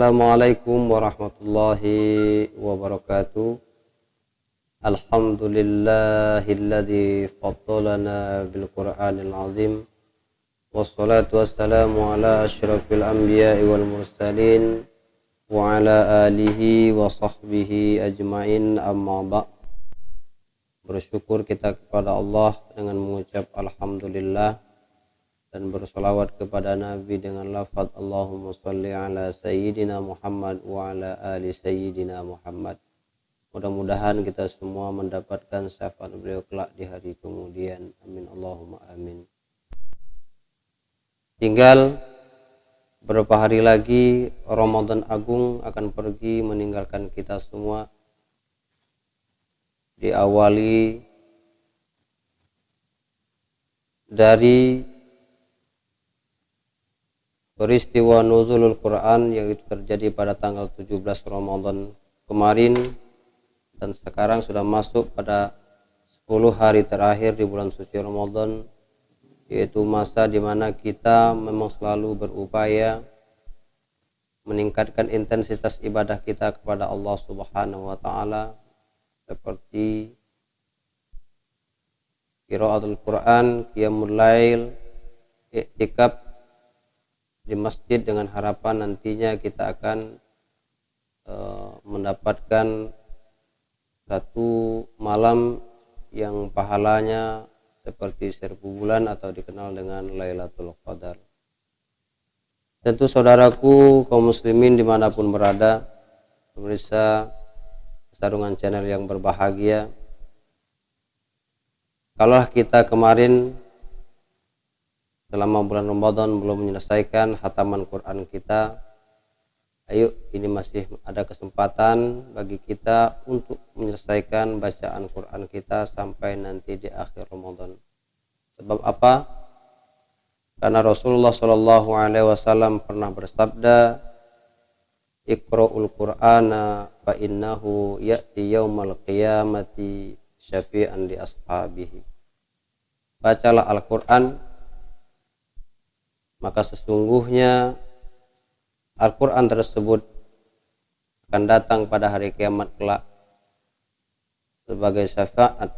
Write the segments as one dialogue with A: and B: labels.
A: Assalamualaikum warahmatullahi wabarakatuh. Alhamdulillahilladzi faddalana bil Qur'anil azim. Wassalatu wassalamu ala asyrafil anbiya'i wal mursalin wa ala alihi wa sahbihi ajma'in, amma ba'. Bersyukur kita kepada Allah dengan mengucap alhamdulillah dan bersolawat kepada Nabi dengan lafaz Allahumma sholli ala sayyidina Muhammad wa ala ali sayyidina Muhammad. Mudah-mudahan kita semua mendapatkan syafaat beliau kelak di hari kemudian. Amin Allahumma amin. Tinggal beberapa hari lagi Ramadan Agung akan pergi meninggalkan kita semua. Diawali dari peristiwa nuzulul Quran yang itu terjadi pada tanggal 17 Ramadan kemarin, dan sekarang sudah masuk pada 10 hari terakhir di bulan suci Ramadan, yaitu masa di mana kita memang selalu berupaya meningkatkan intensitas ibadah kita kepada Allah Subhanahu wa taala, seperti qiraatul Quran, qiyamul lail, i'tikaf di masjid, dengan harapan nantinya kita akan mendapatkan satu malam yang pahalanya seperti 1000 bulan atau dikenal dengan Lailatul Qadar. Tentu saudaraku kaum muslimin dimanapun berada, pemirsa Sarungan Channel yang berbahagia, kalau kita kemarin selama bulan Ramadan belum menyelesaikan hataman Quran kita, ayo ini masih ada kesempatan bagi kita untuk menyelesaikan bacaan Quran kita sampai nanti di akhir Ramadan. Sebab apa? Karena Rasulullah SAW pernah bersabda, Iqra'ul Qur'ana fa innahu ya'ti yaumal qiyamati syafi'an li ashabihi. Bacalah Al-Quran, maka sesungguhnya Al-Quran tersebut akan datang pada hari kiamat kelak sebagai syafaat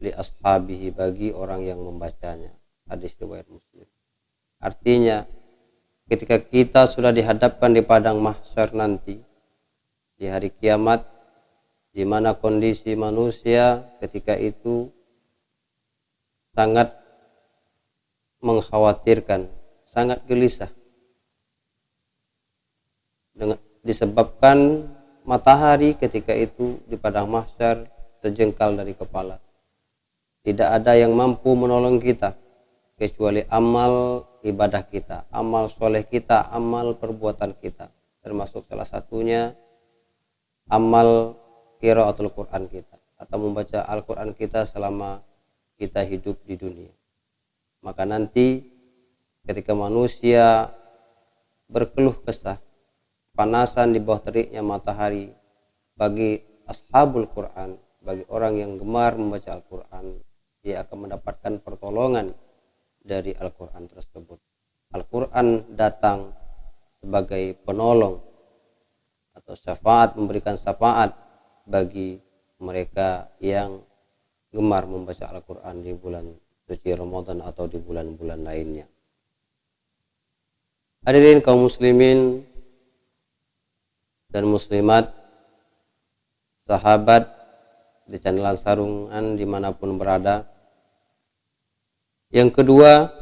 A: li ashabihi, bagi orang yang membacanya. Hadis riwayat Muslim. Artinya ketika kita sudah dihadapkan di padang mahsyar nanti di hari kiamat, di mana kondisi manusia ketika itu sangat mengkhawatirkan, sangat gelisah, disebabkan matahari ketika itu di padang mahsyar sejengkal dari kepala. Tidak ada yang mampu menolong kita kecuali amal ibadah kita, amal soleh kita, amal perbuatan kita, termasuk salah satunya amal qiraatul Quran kita, atau membaca Al-Quran kita selama kita hidup di dunia. Maka nanti ketika manusia berkeluh kesah, panasan di bawah teriknya matahari, bagi ashabul Quran, bagi orang yang gemar membaca Al-Quran, dia akan mendapatkan pertolongan dari Al-Quran tersebut. Al-Quran datang sebagai penolong atau syafaat, memberikan syafaat bagi mereka yang gemar membaca Al-Quran di bulan suci Ramadan atau di bulan-bulan lainnya. Hadirin kaum muslimin dan muslimat, sahabat di channel Sarungan dimanapun berada. Yang kedua,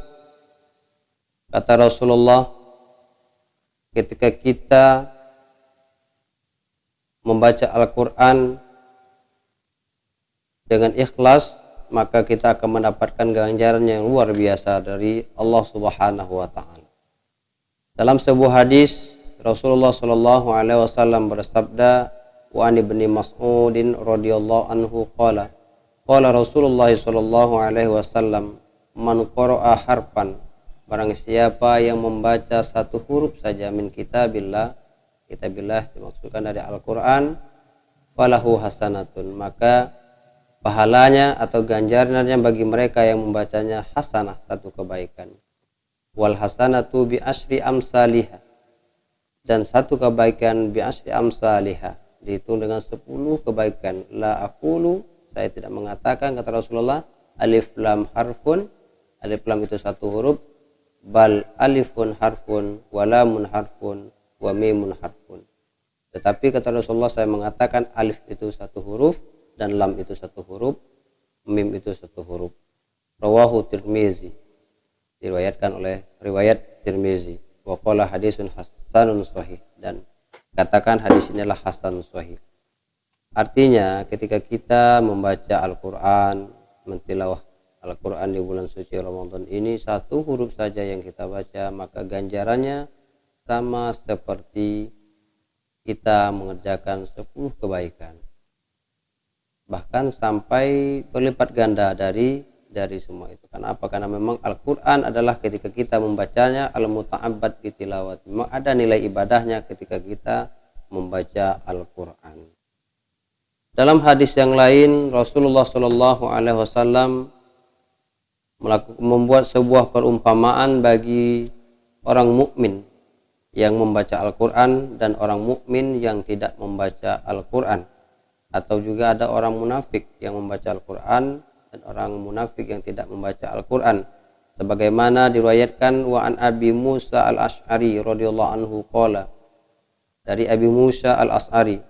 A: kata Rasulullah, ketika kita membaca Al-Quran dengan ikhlas, maka kita akan mendapatkan ganjaran yang luar biasa dari Allah Subhanahu wa taala. Dalam sebuah hadis, Rasulullah SAW bersabda, wa an ibni Mas'udin radhiyallahu anhu qala Rasulullah SAW, man qara'a harfan, barang siapa yang membaca satu huruf saja min kitabillah dimaksudkan dari Al-Quran, falahu hasanatun, maka pahalanya atau ganjarannya bagi mereka yang membacanya hasanah, satu kebaikan. Wal hasanatu bi asyri amsalihha, dan satu kebaikan bi asri amsalihha, dihitung dengan 10 kebaikan. La aqulu, saya tidak mengatakan, kata Rasulullah, alif lam harfun, alif lam itu satu huruf, bal alifun harfun wa lamun harfun wa mimun harfun. Tetapi kata Rasulullah, saya mengatakan alif itu satu huruf dan lam itu satu huruf, mim itu satu huruf. Rawahu Tirmizi, diriwayatkan oleh riwayat Tirmizi. Wa qala hadisun hasanun sahih, dan katakan hadis inilah hasan sahih. Artinya ketika kita membaca Al-Quran, mentilawah Al-Quran di bulan suci Ramadan ini, satu huruf saja yang kita baca, maka ganjarannya sama seperti kita mengerjakan 10 kebaikan, bahkan sampai berlipat ganda dari semua itu. Kenapa? Karena memang Al-Quran adalah ketika kita membacanya al-muta'abbad bitilawat, memang ada nilai ibadahnya ketika kita membaca Al-Quran. Dalam hadis yang lain, Rasulullah Shallallahu Alaihi Wasallam membuat sebuah perumpamaan bagi orang mukmin yang membaca Al-Quran dan orang mukmin yang tidak membaca Al-Quran, atau juga ada orang munafik yang membaca Al-Quran dan orang munafik yang tidak membaca Al-Quran, sebagaimana diriwayatkan wa an Abi Musa al-Ash'ari radhiyallahu anhu qala, dari Abi Musa al-Ash'ari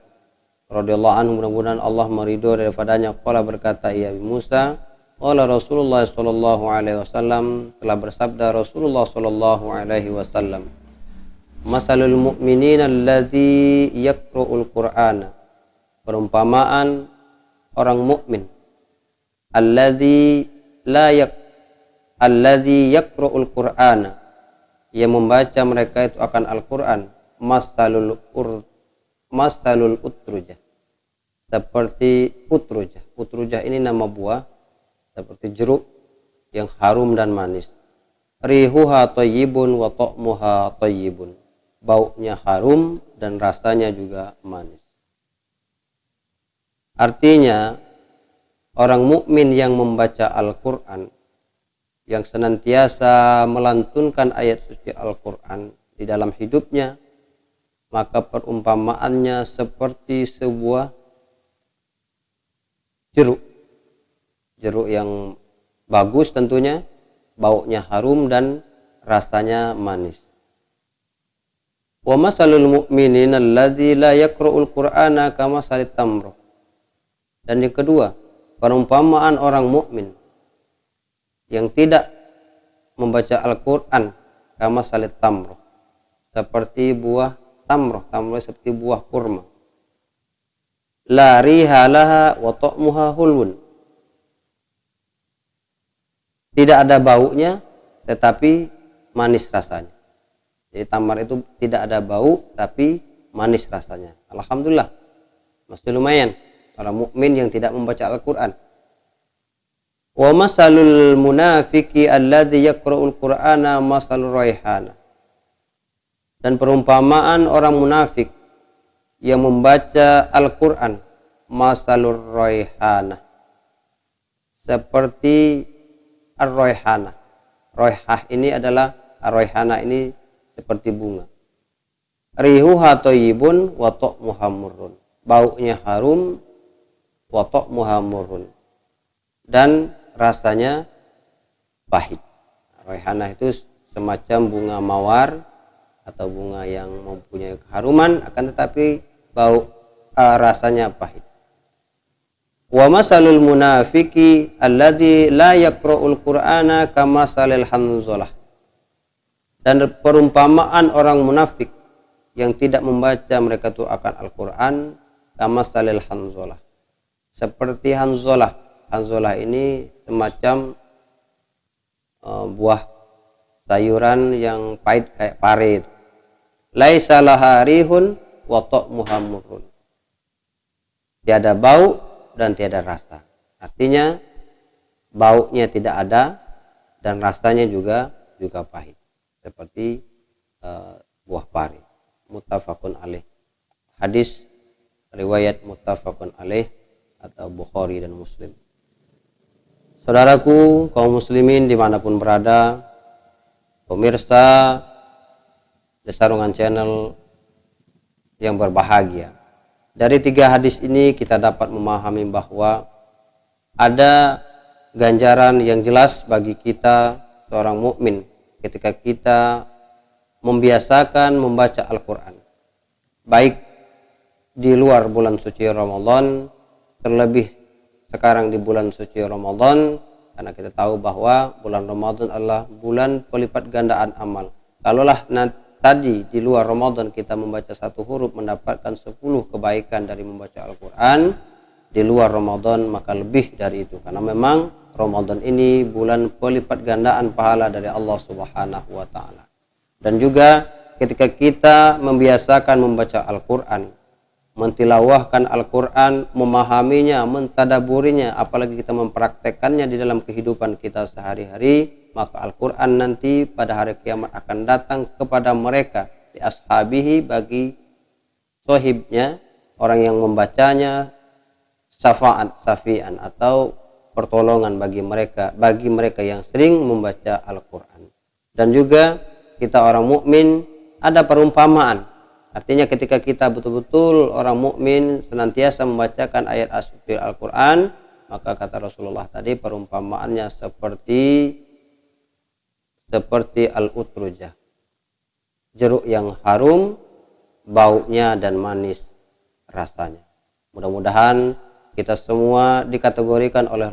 A: radhiyallahu anhu, mudah-mudahan Allah meridho daripadanya, qala, berkata ia Abi Musa, qala Rasulullah sallallahu alaihi wasallam, telah bersabda Rasulullah sallallahu alaihi wasallam, masalul mu'minina alladzi yaqra'ul Qur'ana, perumpamaan orang mukmin alladzi yaqra'ul Qur'ana, yang membaca mereka itu akan Al-Quran, masalul utrujah, seperti utrujah. Utrujah ini nama buah seperti jeruk yang harum dan manis. Rihuha thayyibun wa ta'muha thayyibun, baunya harum dan rasanya juga manis. Artinya orang mukmin yang membaca Al-Quran, yang senantiasa melantunkan ayat suci Al-Quran di dalam hidupnya, maka perumpamaannya seperti sebuah jeruk yang bagus tentunya, baunya harum dan rasanya manis. Wa masalul mu'minina alladzi la yaqra'ul Qur'ana kamasalit tamr. Dan yang kedua, perumpamaan orang mukmin yang tidak membaca Al-Quran, kama salit tamroh, seperti buah tamroh. Tamroh seperti buah kurma. La rihalaha wa ta'muha hulwun, tidak ada baunya tetapi manis rasanya. Jadi tamar itu tidak ada bau tapi manis rasanya. Alhamdulillah, masih lumayan orang mukmin yang tidak membaca Al-Quran. Wa masalul munafiqi alladzi yaqra'ul Qur'ana masalur raihana. Dan perumpamaan orang munafik yang membaca Al-Quran, masalur raihana, seperti ar-raihana. Raihah ini adalah ar-raihana ini seperti bunga. Rihuha thayyibun wa ta'muha murrun, baunya harum, wa ta'muha murrun, dan rasanya pahit. Raihana itu semacam bunga mawar atau bunga yang mempunyai keharuman, akan tetapi rasanya pahit. Wa masalul munafiqi alladzi la yaqra'ul Qur'ana kamasalil hanzalah. Dan perumpamaan orang munafik yang tidak membaca mereka itu akan Al-Quran, kamasalil hanzalah, seperti hanzalah. Hanzalah ini semacam buah sayuran yang pahit kayak pare. Laisa laha rihun wa ta'muha murrun, tiada bau dan tiada rasa. Artinya baunya tidak ada dan rasanya juga pahit, seperti buah pare. Muttafaqun alaih. Hadis riwayat muttafaqun alaih atau Bukhari dan Muslim. Saudaraku kaum muslimin dimanapun berada, pemirsa Desarungan Channel yang berbahagia. Dari 3 hadis ini kita dapat memahami bahwa ada ganjaran yang jelas bagi kita seorang mukmin ketika kita membiasakan membaca Al-Quran, baik di luar bulan suci Ramadan, terlebih sekarang di bulan suci Ramadan, karena kita tahu bahwa bulan Ramadan adalah bulan pelipat gandaan amal. Kalaulah tadi di luar Ramadan kita membaca 1 huruf mendapatkan 10 kebaikan dari membaca Al-Quran, di luar Ramadan maka lebih dari itu, karena memang Ramadan ini bulan pelipat gandaan pahala dari Allah Subhanahu wa taala. Dan juga ketika kita membiasakan membaca Al-Quran, mentilawahkan Al-Quran, memahaminya, mentadaburinya, apalagi kita mempraktekannya di dalam kehidupan kita sehari-hari, maka Al-Quran nanti pada hari kiamat akan datang kepada mereka, di ashabihi, bagi sohibnya, orang yang membacanya, syafa'at safi'an, atau pertolongan bagi mereka yang sering membaca Al-Quran. Dan juga kita orang mukmin ada perumpamaan. Artinya ketika kita betul-betul orang mukmin senantiasa membacakan ayat suci Al-Quran, maka kata Rasulullah tadi perumpamaannya seperti al-utrujah, jeruk yang harum baunya dan manis rasanya. Mudah-mudahan kita semua dikategorikan oleh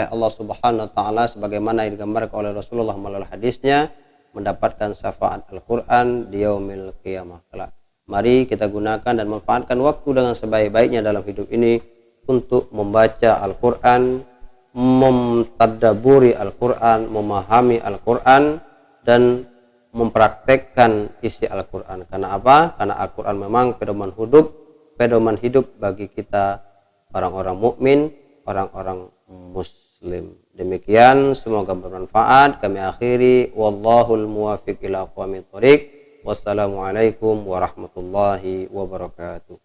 A: Allah Subhanahu wa taala sebagaimana yang digambarkan oleh Rasulullah melalui hadisnya, mendapatkan syafaat Al-Quran di yaumil qiyamah kelak. Mari kita gunakan dan manfaatkan waktu dengan sebaik-baiknya dalam hidup ini untuk membaca Al-Quran, mentadabburi Al-Quran, memahami Al-Quran, dan mempraktekkan isi Al-Quran. Karena apa? Karena Al-Quran memang pedoman hidup bagi kita orang-orang mukmin, orang-orang muslim. Demikian, semoga bermanfaat. Kami akhiri, wallahul muwafiq ila aqwamit thoriq. Wassalamualaikum warahmatullahi wabarakatuh.